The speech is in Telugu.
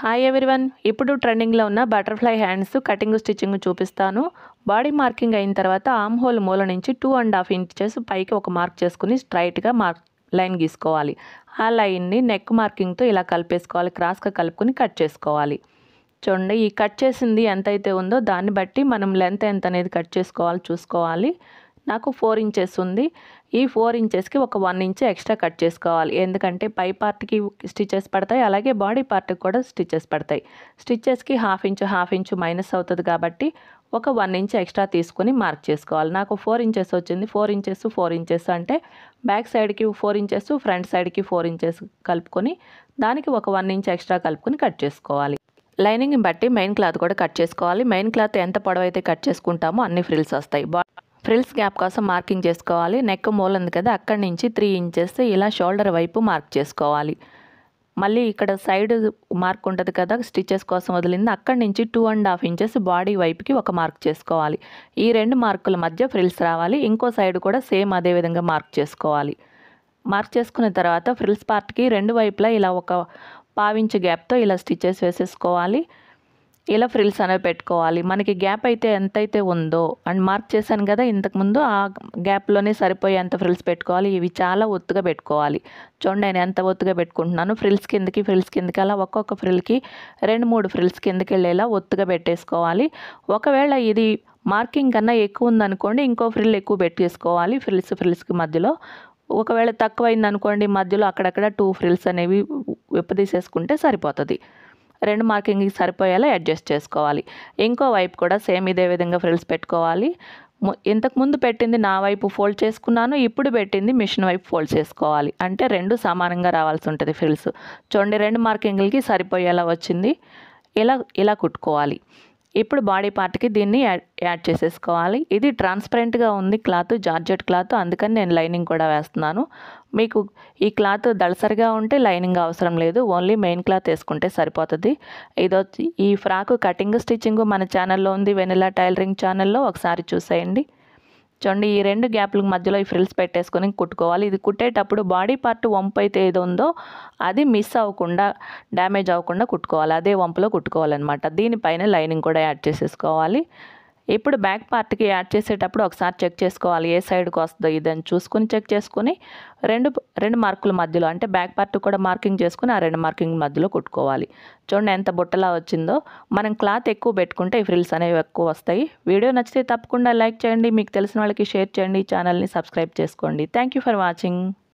హాయ్ ఎవ్రీవన్, ఇప్పుడు ట్రెండింగ్లో ఉన్న బటర్ఫ్లై హ్యాండ్స్ కటింగ్ స్టిచ్చింగ్ చూపిస్తాను. బాడీ మార్కింగ్ అయిన తర్వాత ఆర్మ్ హోల్ మూల నుంచి 2.5 ఇంచెస్ పైకి ఒక మార్క్ చేసుకుని స్ట్రైట్గా లైన్ గీసుకోవాలి. ఆ లైన్ని నెక్ మార్కింగ్తో ఇలా కలిపేసుకోవాలి. క్రాస్గా కలుపుకొని కట్ చేసుకోవాలి. చూడండి, ఈ కట్ చేసింది ఎంతైతే ఉందో దాన్ని బట్టి మనం లెంత్ ఎంత అనేది కట్ చేసుకోవాలి చూసుకోవాలి. నాకు 4 ఇంచెస్ ఉంది. ఈ 4 ఇంచెస్కి ఒక 1 ఇంచ్ ఎక్స్ట్రా కట్ చేసుకోవాలి. ఎందుకంటే పై పార్ట్కి స్టిచెస్ పడతాయి, అలాగే బాడీ పార్ట్కి కూడా స్టిచెస్ పడతాయి. స్టిచెస్కి హాఫ్ ఇంచ్ మైనస్ అవుతుంది కాబట్టి ఒక 1 ఇంచ్ ఎక్స్ట్రా తీసుకొని మార్క్ చేసుకోవాలి. నాకు 4 ఇంచెస్ వచ్చింది. 4 ఇంచెస్ అంటే బ్యాక్ సైడ్కి 4 ఇంచెస్, ఫ్రంట్ సైడ్కి 4 ఇంచెస్ కలుపుకొని దానికి ఒక 1 ఇంచ్ ఎక్స్ట్రా కలుపుకొని కట్ చేసుకోవాలి. లైనింగ్ని బట్టి మెయిన్ క్లాత్ కూడా కట్ చేసుకోవాలి. మెయిన్ క్లాత్ ఎంత పొడవైతే కట్ చేసుకుంటామో అన్ని ఫ్రిల్స్ వస్తాయి. ఫ్రిల్స్ గ్యాప్ కోసం మార్కింగ్ చేసుకోవాలి. నెక్ మూల ఉంది కదా, అక్కడి నుంచి 3 ఇంచెస్ ఇలా షోల్డర్ వైపు మార్క్ చేసుకోవాలి. మళ్ళీ ఇక్కడ సైడ్ మార్క్ ఉంటుంది కదా, స్టిచెస్ కోసం వదిలింది, అక్కడి నుంచి 2.5 ఇంచెస్ బాడీ వైపుకి ఒక మార్క్ చేసుకోవాలి. ఈ 2 మార్కుల మధ్య ఫ్రిల్స్ రావాలి. ఇంకో సైడ్ కూడా సేమ్ అదే విధంగా మార్క్ చేసుకోవాలి. మార్క్ చేసుకున్న తర్వాత ఫ్రిల్స్ పార్ట్కి 2 వైపులా ఇలా ఒక 1/2 ఇంచ్ గ్యాప్తో ఇలా స్టిచెస్ వేసేసుకోవాలి. ఇలా ఫ్రిల్స్ అనేవి పెట్టుకోవాలి. మనకి గ్యాప్ అయితే ఎంతైతే ఉందో అండ్ మార్క్ చేశాను కదా ఇంతకుముందు, ఆ గ్యాప్లోనే సరిపోయేంత ఫ్రిల్స్ పెట్టుకోవాలి. ఇవి చాలా ఒత్తుగా పెట్టుకోవాలి. చూడండి, నేను ఎంత ఒత్తుగా పెట్టుకుంటున్నాను. ఫ్రిల్స్ కిందకి అలా ఒక్కొక్క ఫ్రిల్కి 2-3 ఫ్రిల్స్ కిందకి వెళ్ళేలా ఒత్తుగా పెట్టేసుకోవాలి. ఒకవేళ ఇది మార్కింగ్ కన్నా ఎక్కువ ఉందనుకోండి, ఇంకో ఫ్రిల్ ఎక్కువ పెట్టేసుకోవాలి ఫ్రిల్స్కి మధ్యలో. ఒకవేళ తక్కువైంది అనుకోండి, మధ్యలో అక్కడక్కడ 2 ఫ్రిల్స్ అనేవి విప్పదీసేసుకుంటే సరిపోతుంది. 2 మార్కింగ్కి సరిపోయేలా అడ్జస్ట్ చేసుకోవాలి. ఇంకో వైపు కూడా సేమ్ ఇదే విధంగా ఫ్రిల్స్ పెట్టుకోవాలి. ఇంతకుముందు పెట్టింది నా వైపు ఫోల్డ్ చేసుకున్నాను, ఇప్పుడు పెట్టింది మిషన్ వైపు ఫోల్డ్ చేసుకోవాలి. అంటే 2 సమానంగా రావాల్సి ఉంటుంది ఫ్రిల్స్. చూడండి, 2 మార్కింగ్లకి సరిపోయేలా వచ్చింది. ఇలా కుట్టుకోవాలి. ఇప్పుడు బాడీ పార్ట్కి దీన్ని యాడ్ చేసేసుకోవాలి. ఇది ట్రాన్స్పరెంట్గా ఉంది క్లాత్, జార్జెట్ క్లాత్, అందుకని నేను లైనింగ్ కూడా వేస్తున్నాను. మీకు ఈ క్లాత్ దళసరిగా ఉంటే లైనింగ్ అవసరం లేదు, ఓన్లీ మెయిన్ క్లాత్ వేసుకుంటే సరిపోతుంది. ఈ ఫ్రాక్ కటింగ్ స్టిచ్చింగ్ మన ఛానల్లో ఉంది, వెనిలా టైలరింగ్ ఛానల్లో, ఒకసారి చూసేయండి. చూడండి, ఈ 2 గ్యాప్ల మధ్యలో ఈ ఫ్రిల్స్ పెట్టేసుకొని కుట్టుకోవాలి. ఇది కుట్టేటప్పుడు బాడీ పార్ట్ వంపు అయితే ఏదో ఉందో అది మిస్ అవ్వకుండా, డ్యామేజ్ అవ్వకుండా కుట్టుకోవాలి. అదే వంపులో కుట్టుకోవాలన్నమాట. దీనిపైన లైనింగ్ కూడా యాడ్ చేసేసుకోవాలి. ఇప్పుడు బ్యాక్ పార్ట్కి యాడ్ చేసేటప్పుడు ఒకసారి చెక్ చేసుకోవాలి, ఏ సైడ్కి వస్తుందో ఇదని చూసుకొని చెక్ చేసుకొని 2 మార్కుల మధ్యలో, అంటే బ్యాక్ పార్ట్ కూడా మార్కింగ్ చేసుకుని ఆ 2 మార్కింగ్ మధ్యలో కుట్టుకోవాలి. చూడండి ఎంత బుట్టలా వచ్చిందో. మనం క్లాత్ ఎక్కువ పెట్టుకుంటే ఈ ఫ్రిల్స్ అనేవి ఎక్కువ వస్తాయి. వీడియో నచ్చితే తప్పకుండా లైక్ చేయండి, మీకు తెలిసిన వాళ్ళకి షేర్ చేయండి, ఛానల్ని సబ్స్క్రైబ్ చేసుకోండి. Thank you for watching.